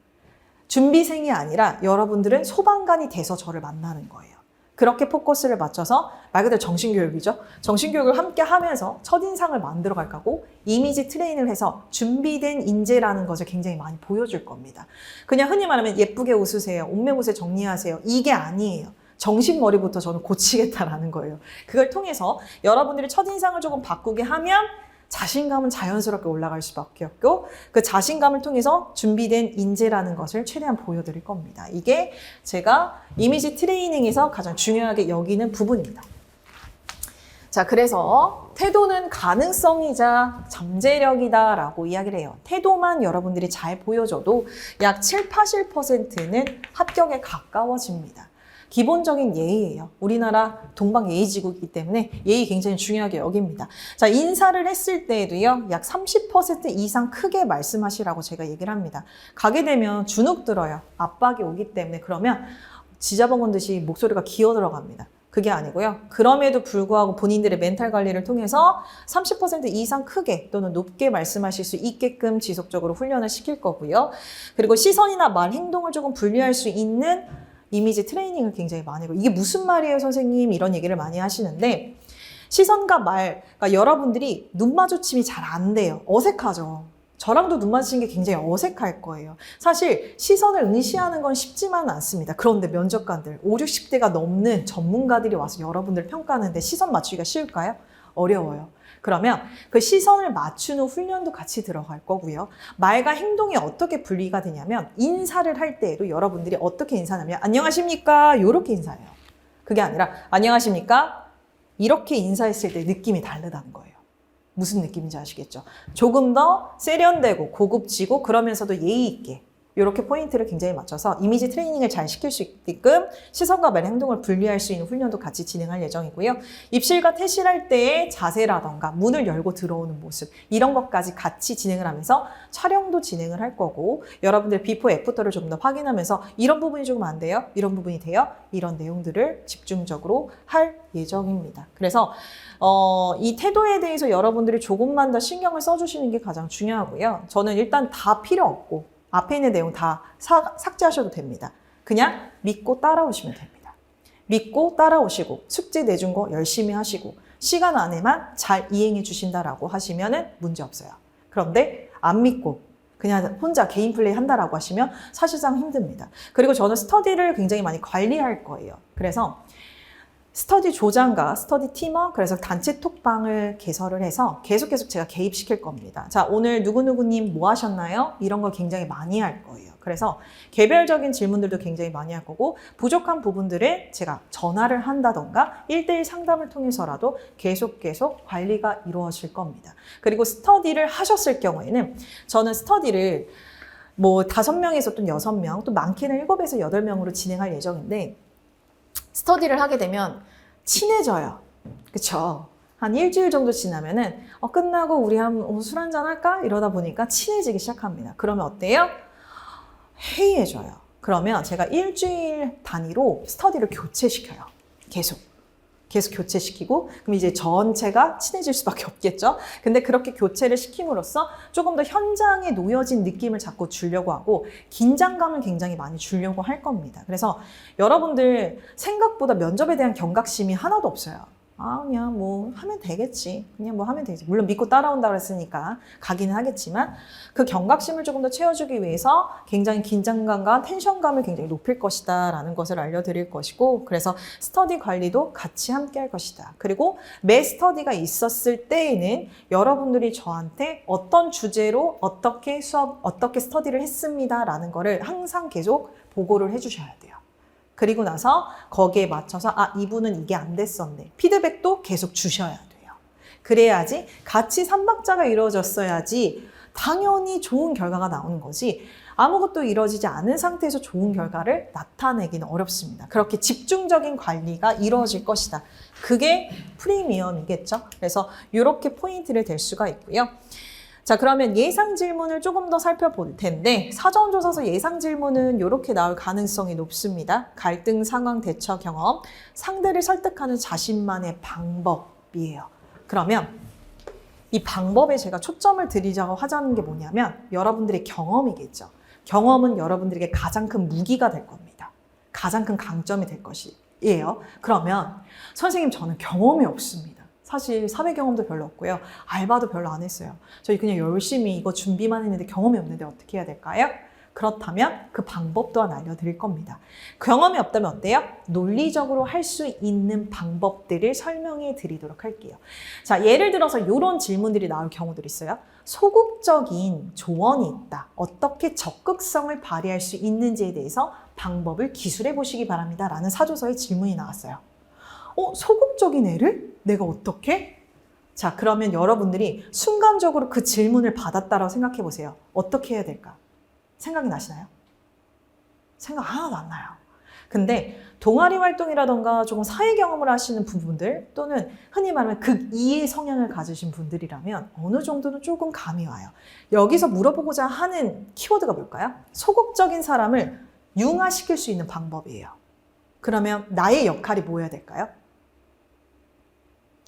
준비생이 아니라 여러분들은 소방관이 돼서 저를 만나는 거예요. 그렇게 포커스를 맞춰서 말 그대로 정신교육이죠. 정신교육을 함께 하면서 첫인상을 만들어 갈 거고 이미지 트레이닝을 해서 준비된 인재라는 것을 굉장히 많이 보여줄 겁니다. 그냥 흔히 말하면 예쁘게 웃으세요. 옷매무새 정리하세요. 이게 아니에요. 정신머리부터 저는 고치겠다라는 거예요. 그걸 통해서 여러분들이 첫인상을 조금 바꾸게 하면 자신감은 자연스럽게 올라갈 수밖에 없고 그 자신감을 통해서 준비된 인재라는 것을 최대한 보여드릴 겁니다. 이게 제가 이미지 트레이닝에서 가장 중요하게 여기는 부분입니다. 자, 그래서 태도는 가능성이자 잠재력이다라고 이야기를 해요. 태도만 여러분들이 잘 보여줘도 약 7, 80%는 합격에 가까워집니다. 기본적인 예의예요. 우리나라 동방예의지국이기 때문에 예의 굉장히 중요하게 여깁니다. 자, 인사를 했을 때에도요, 약 30% 이상 크게 말씀하시라고 제가 얘기를 합니다. 가게 되면 주눅 들어요. 압박이 오기 때문에. 그러면 지저분한 듯이 목소리가 기어 들어갑니다. 그게 아니고요. 그럼에도 불구하고 본인들의 멘탈 관리를 통해서 30% 이상 크게 또는 높게 말씀하실 수 있게끔 지속적으로 훈련을 시킬 거고요. 그리고 시선이나 말, 행동을 조금 분리할 수 있는 이미지 트레이닝을 굉장히 많이 하고 이게 무슨 말이에요 선생님 이런 얘기를 많이 하시는데 시선과 말, 그러니까 여러분들이 눈 마주침이 잘 안 돼요. 어색하죠. 저랑도 눈 마주치는 게 굉장히 어색할 거예요. 사실 시선을 응시하는 건 쉽지만 않습니다. 그런데 면접관들 5, 60대가 넘는 전문가들이 와서 여러분들 평가하는데 시선 맞추기가 쉬울까요? 어려워요. 그러면 그 시선을 맞추는 훈련도 같이 들어갈 거고요. 말과 행동이 어떻게 분리가 되냐면 인사를 할 때에도 여러분들이 어떻게 인사하냐면 안녕하십니까? 이렇게 인사해요. 그게 아니라 안녕하십니까? 이렇게 인사했을 때 느낌이 다르다는 거예요. 무슨 느낌인지 아시겠죠? 조금 더 세련되고 고급지고 그러면서도 예의 있게 이렇게 포인트를 굉장히 맞춰서 이미지 트레이닝을 잘 시킬 수 있게끔 시선과 말 행동을 분리할 수 있는 훈련도 같이 진행할 예정이고요. 입실과 퇴실할 때의 자세라던가 문을 열고 들어오는 모습 이런 것까지 같이 진행을 하면서 촬영도 진행을 할 거고 여러분들 비포 애프터를 좀 더 확인하면서 이런 부분이 조금 안 돼요? 이런 부분이 돼요? 이런 내용들을 집중적으로 할 예정입니다. 그래서 이 태도에 대해서 여러분들이 조금만 더 신경을 써주시는 게 가장 중요하고요. 저는 일단 다 필요 없고 앞에 있는 내용 다 삭제하셔도 됩니다. 그냥 믿고 따라오시면 됩니다. 믿고 따라오시고 숙제 내준 거 열심히 하시고 시간 안에만 잘 이행해 주신다라고 하시면 문제 없어요. 그런데 안 믿고 그냥 혼자 개인 플레이 한다라고 하시면 사실상 힘듭니다. 그리고 저는 스터디를 굉장히 많이 관리할 거예요. 그래서 스터디 조장과 스터디 팀원, 그래서 단체 톡방을 개설을 해서 계속 제가 개입시킬 겁니다. 자, 오늘 누구누구님 뭐 하셨나요? 이런 걸 굉장히 많이 할 거예요. 그래서 개별적인 질문들도 굉장히 많이 할 거고 부족한 부분들을 제가 전화를 한다던가 1대1 상담을 통해서라도 계속 관리가 이루어질 겁니다. 그리고 스터디를 하셨을 경우에는 저는 스터디를 뭐 5명에서 또 6명, 또 많게는 7에서 8명으로 진행할 예정인데 스터디를 하게 되면 친해져요. 그쵸? 한 일주일 정도 지나면은 끝나고 우리 술 한잔 할까? 이러다 보니까 친해지기 시작합니다. 그러면 어때요? 해이해져요. 그러면 제가 일주일 단위로 스터디를 교체시켜요. 계속 교체시키고 그럼 이제 전체가 친해질 수밖에 없겠죠. 근데 그렇게 교체를 시킴으로써 조금 더 현장에 놓여진 느낌을 자꾸 주려고 하고 긴장감을 굉장히 많이 주려고 할 겁니다. 그래서 여러분들 생각보다 면접에 대한 경각심이 하나도 없어요. 그냥 뭐 하면 되겠지. 그냥 뭐 하면 되지. 물론 믿고 따라온다고 했으니까 가기는 하겠지만 그 경각심을 조금 더 채워주기 위해서 굉장히 긴장감과 텐션감을 굉장히 높일 것이다 라는 것을 알려드릴 것이고 그래서 스터디 관리도 같이 함께 할 것이다. 그리고 매 스터디가 있었을 때에는 여러분들이 저한테 어떤 주제로 어떻게 스터디를 했습니다 라는 거를 항상 계속 보고를 해주셔야 돼요. 그리고 나서 거기에 맞춰서 이분은 이게 안 됐었네. 피드백도 계속 주셔야 돼요. 그래야지 같이 삼박자가 이루어졌어야지 당연히 좋은 결과가 나오는 거지 아무것도 이루어지지 않은 상태에서 좋은 결과를 나타내기는 어렵습니다. 그렇게 집중적인 관리가 이루어질 것이다. 그게 프리미엄이겠죠. 그래서 이렇게 포인트를 댈 수가 있고요. 자, 그러면 예상 질문을 조금 더 살펴볼 텐데 사전조사서 예상 질문은 이렇게 나올 가능성이 높습니다. 갈등 상황 대처 경험, 상대를 설득하는 자신만의 방법이에요. 그러면 이 방법에 제가 초점을 드리자고 하자는 게 뭐냐면 여러분들의 경험이겠죠. 경험은 여러분들에게 가장 큰 무기가 될 겁니다. 가장 큰 강점이 될 것이에요. 그러면 선생님 저는 경험이 없습니다. 사실 사회 경험도 별로 없고요. 알바도 별로 안 했어요. 저희 그냥 열심히 이거 준비만 했는데 경험이 없는데 어떻게 해야 될까요? 그렇다면 그 방법 또한 알려드릴 겁니다. 경험이 없다면 어때요? 논리적으로 할 수 있는 방법들을 설명해 드리도록 할게요. 자, 예를 들어서 이런 질문들이 나올 경우들이 있어요. 소극적인 조언이 있다. 어떻게 적극성을 발휘할 수 있는지에 대해서 방법을 기술해 보시기 바랍니다. 라는 사조서의 질문이 나왔어요. 소극적인 애를 내가 어떻게? 자, 그러면 여러분들이 순간적으로 그 질문을 받았다라고 생각해 보세요. 어떻게 해야 될까? 생각이 나시나요? 생각 하나도 안 나요. 근데 동아리 활동이라던가 조금 사회 경험을 하시는 부분들 또는 흔히 말하면 극2의 성향을 가지신 분들이라면 어느 정도는 조금 감이 와요. 여기서 물어보고자 하는 키워드가 뭘까요? 소극적인 사람을 융화시킬 수 있는 방법이에요. 그러면 나의 역할이 뭐여야 될까요?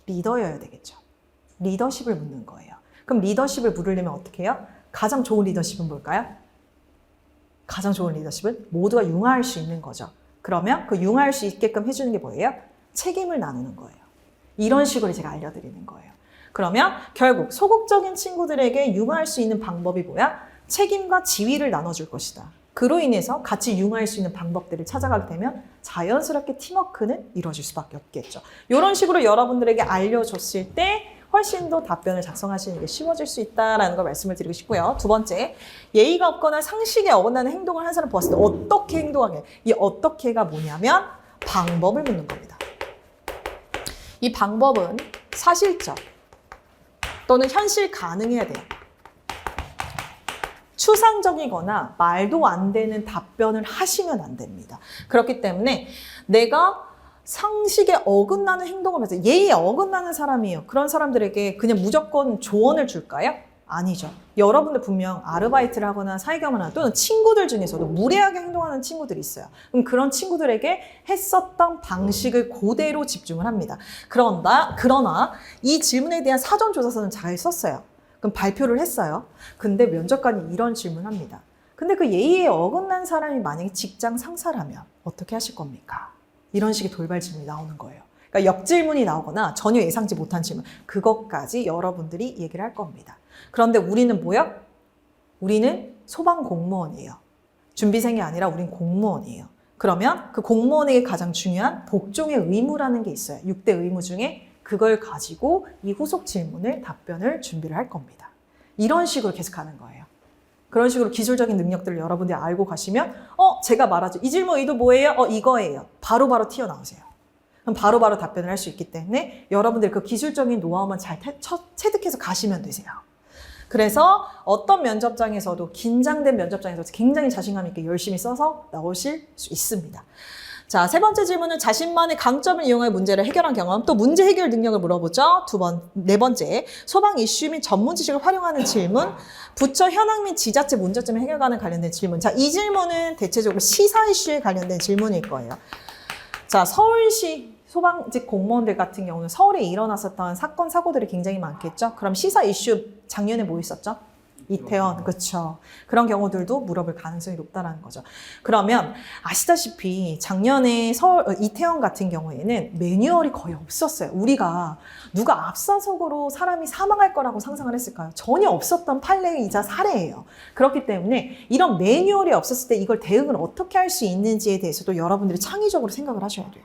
리더여야 되겠죠. 리더십을 묻는 거예요. 그럼 리더십을 물으려면 어떻게 해요? 가장 좋은 리더십은 뭘까요? 가장 좋은 리더십은 모두가 융화할 수 있는 거죠. 그러면 그 융화할 수 있게끔 해주는 게 뭐예요? 책임을 나누는 거예요. 이런 식으로 제가 알려드리는 거예요. 그러면 결국 소극적인 친구들에게 융화할 수 있는 방법이 뭐야? 책임과 지위를 나눠줄 것이다. 그로 인해서 같이 융화할 수 있는 방법들을 찾아가게 되면 자연스럽게 팀워크는 이루어질 수밖에 없겠죠. 이런 식으로 여러분들에게 알려줬을 때 훨씬 더 답변을 작성하시는 게 쉬워질 수 있다는 걸 말씀을 드리고 싶고요. 두 번째, 예의가 없거나 상식에 어긋나는 행동을 한 사람 보았을 때 어떻게 행동하게? 이 어떻게가 뭐냐면 방법을 묻는 겁니다. 이 방법은 사실적 또는 현실 가능해야 돼요. 추상적이거나 말도 안 되는 답변을 하시면 안 됩니다. 그렇기 때문에 내가 상식에 어긋나는 행동을 하면서 예의에 어긋나는 사람이에요. 그런 사람들에게 그냥 무조건 조언을 줄까요? 아니죠. 여러분들 분명 아르바이트를 하거나 사회경험을 하거나 또는 친구들 중에서도 무례하게 행동하는 친구들이 있어요. 그럼 그런 친구들에게 했었던 방식을 그대로 집중을 합니다. 그러나 이 질문에 대한 사전조사서는 잘 썼어요. 그럼 발표를 했어요. 근데 면접관이 이런 질문을 합니다. 근데 그 예의에 어긋난 사람이 만약에 직장 상사라면 어떻게 하실 겁니까? 이런 식의 돌발 질문이 나오는 거예요. 그러니까 역질문이 나오거나 전혀 예상치 못한 질문. 그것까지 여러분들이 얘기를 할 겁니다. 그런데 우리는 뭐요? 우리는 소방공무원이에요. 준비생이 아니라 우린 공무원이에요. 그러면 그 공무원에게 가장 중요한 복종의 의무라는 게 있어요. 6대 의무 중에 그걸 가지고 이 후속 질문을 답변을 준비를 할 겁니다. 이런 식으로 계속 가는 거예요. 그런 식으로 기술적인 능력들을 여러분들이 알고 가시면 제가 말하죠. 이 질문 의도 뭐예요? 이거예요. 바로바로 튀어나오세요. 그럼 바로바로 답변을 할 수 있기 때문에 여러분들 그 기술적인 노하우만 잘 체득해서 가시면 되세요. 그래서 어떤 면접장에서도 긴장된 면접장에서 굉장히 자신감 있게 열심히 써서 나오실 수 있습니다. 자, 세 번째 질문은 자신만의 강점을 이용해 문제를 해결한 경험, 또 문제 해결 능력을 물어보죠. 네 번째, 소방 이슈 및 전문 지식을 활용하는 질문, 부처 현황 및 지자체 문제점을 해결하는 관련된 질문. 자, 이 질문은 대체적으로 시사 이슈에 관련된 질문일 거예요. 자, 서울시 소방직 공무원들 같은 경우는 서울에 일어났었던 사건, 사고들이 굉장히 많겠죠. 그럼 시사 이슈 작년에 뭐 있었죠? 이태원, 그렇죠. 그런 경우들도 물어볼 가능성이 높다는 거죠. 그러면 아시다시피 작년에 이태원 같은 경우에는 매뉴얼이 거의 없었어요. 우리가 누가 압사석으로 사람이 사망할 거라고 상상을 했을까요? 전혀 없었던 판례이자 사례예요. 그렇기 때문에 이런 매뉴얼이 없었을 때 이걸 대응을 어떻게 할 수 있는지에 대해서도 여러분들이 창의적으로 생각을 하셔야 돼요.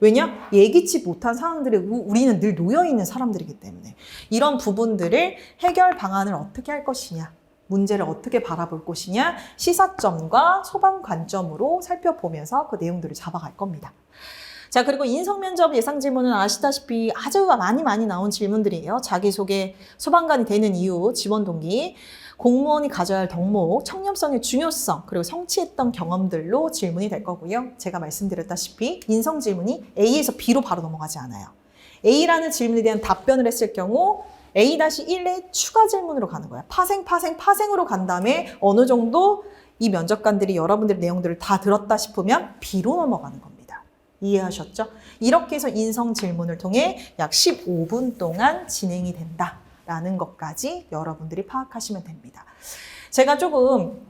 왜냐? 예기치 못한 상황들에 우리는 늘 놓여있는 사람들이기 때문에 이런 부분들을 해결 방안을 어떻게 할 것이냐 문제를 어떻게 바라볼 것이냐, 시사점과 소방 관점으로 살펴보면서 그 내용들을 잡아갈 겁니다. 자, 그리고 인성면접 예상 질문은 아시다시피 아주 많이 나온 질문들이에요. 자기소개, 소방관이 되는 이유, 지원 동기, 공무원이 가져야 할 덕목, 청렴성의 중요성, 그리고 성취했던 경험들로 질문이 될 거고요. 제가 말씀드렸다시피 인성 질문이 A에서 B로 바로 넘어가지 않아요. A라는 질문에 대한 답변을 했을 경우 A-1의 추가 질문으로 가는 거야. 파생으로 간 다음에 어느 정도 이 면접관들이 여러분들의 내용들을 다 들었다 싶으면 B로 넘어가는 겁니다. 이해하셨죠? 이렇게 해서 인성 질문을 통해 약 15분 동안 진행이 된다라는 것까지 여러분들이 파악하시면 됩니다. 제가 조금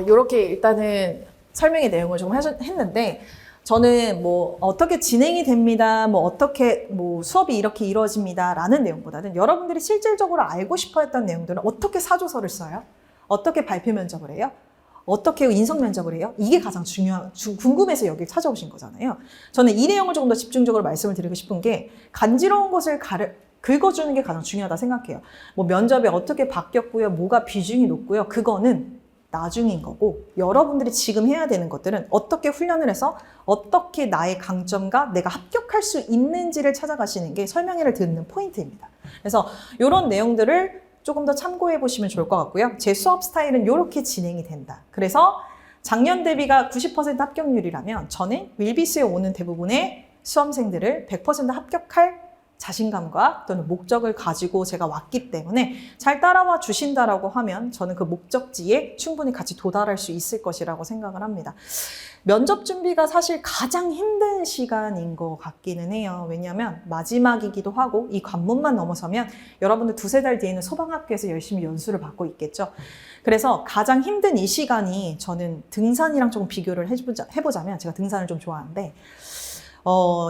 이렇게 일단은 설명의 내용을 좀 했는데 저는 뭐 어떻게 진행이 됩니다, 뭐 어떻게 뭐 수업이 이렇게 이루어집니다라는 내용보다는 여러분들이 실질적으로 알고 싶어했던 내용들은 어떻게 사조서를 써요? 어떻게 발표 면접을 해요? 어떻게 인성 면접을 해요? 이게 가장 궁금해서 여기 찾아오신 거잖아요. 저는 이 내용을 조금 더 집중적으로 말씀을 드리고 싶은 게 간지러운 것을 긁어주는 게 가장 중요하다 생각해요. 뭐 면접에 어떻게 바뀌었고요, 뭐가 비중이 높고요, 그거는 나중인 거고 여러분들이 지금 해야 되는 것들은 어떻게 훈련을 해서 어떻게 나의 강점과 내가 합격할 수 있는지를 찾아가시는 게 설명회를 듣는 포인트입니다. 그래서 이런 내용들을 조금 더 참고해 보시면 좋을 것 같고요. 제 수업 스타일은 이렇게 진행이 된다. 그래서 작년 대비가 90% 합격률이라면 저는 윌비스에 오는 대부분의 수험생들을 100% 합격할 자신감과 또는 목적을 가지고 제가 왔기 때문에 잘 따라와 주신다라고 하면 저는 그 목적지에 충분히 같이 도달할 수 있을 것이라고 생각을 합니다. 면접 준비가 사실 가장 힘든 시간인 것 같기는 해요. 왜냐하면 마지막이기도 하고 이 관문만 넘어서면 여러분들 두세 달 뒤에는 소방학교에서 열심히 연수를 받고 있겠죠. 그래서 가장 힘든 이 시간이 저는 등산이랑 조금 비교를 해보자면 제가 등산을 좀 좋아하는데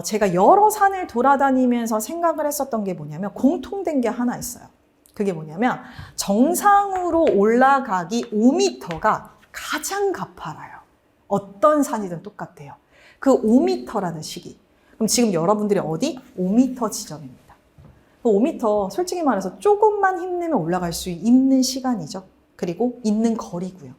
제가 여러 산을 돌아다니면서 생각을 했었던 게 뭐냐면 공통된 게 하나 있어요. 그게 뭐냐면 정상으로 올라가기 5m가 가장 가파라요. 어떤 산이든 똑같아요. 그 5m라는 시기. 그럼 지금 여러분들이 어디? 5m 지점입니다. 그 5m 솔직히 말해서 조금만 힘내면 올라갈 수 있는 시간이죠. 그리고 있는 거리고요.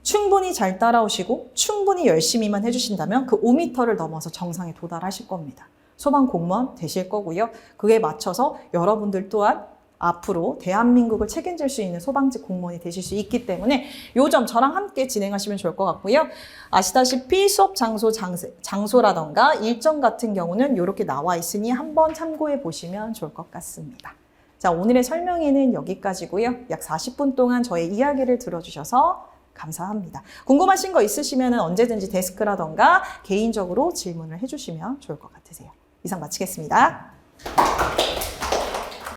충분히 잘 따라오시고 충분히 열심히만 해주신다면 그 5m를 넘어서 정상에 도달하실 겁니다. 소방 공무원 되실 거고요. 그에 맞춰서 여러분들 또한 앞으로 대한민국을 책임질 수 있는 소방직 공무원이 되실 수 있기 때문에 요 점 저랑 함께 진행하시면 좋을 것 같고요. 아시다시피 수업 장소라던가 일정 같은 경우는 이렇게 나와 있으니 한번 참고해 보시면 좋을 것 같습니다. 자, 오늘의 설명회는 여기까지고요. 약 40분 동안 저의 이야기를 들어주셔서 감사합니다. 궁금하신 거 있으시면 언제든지 데스크라던가 개인적으로 질문을 해주시면 좋을 것 같으세요. 이상 마치겠습니다.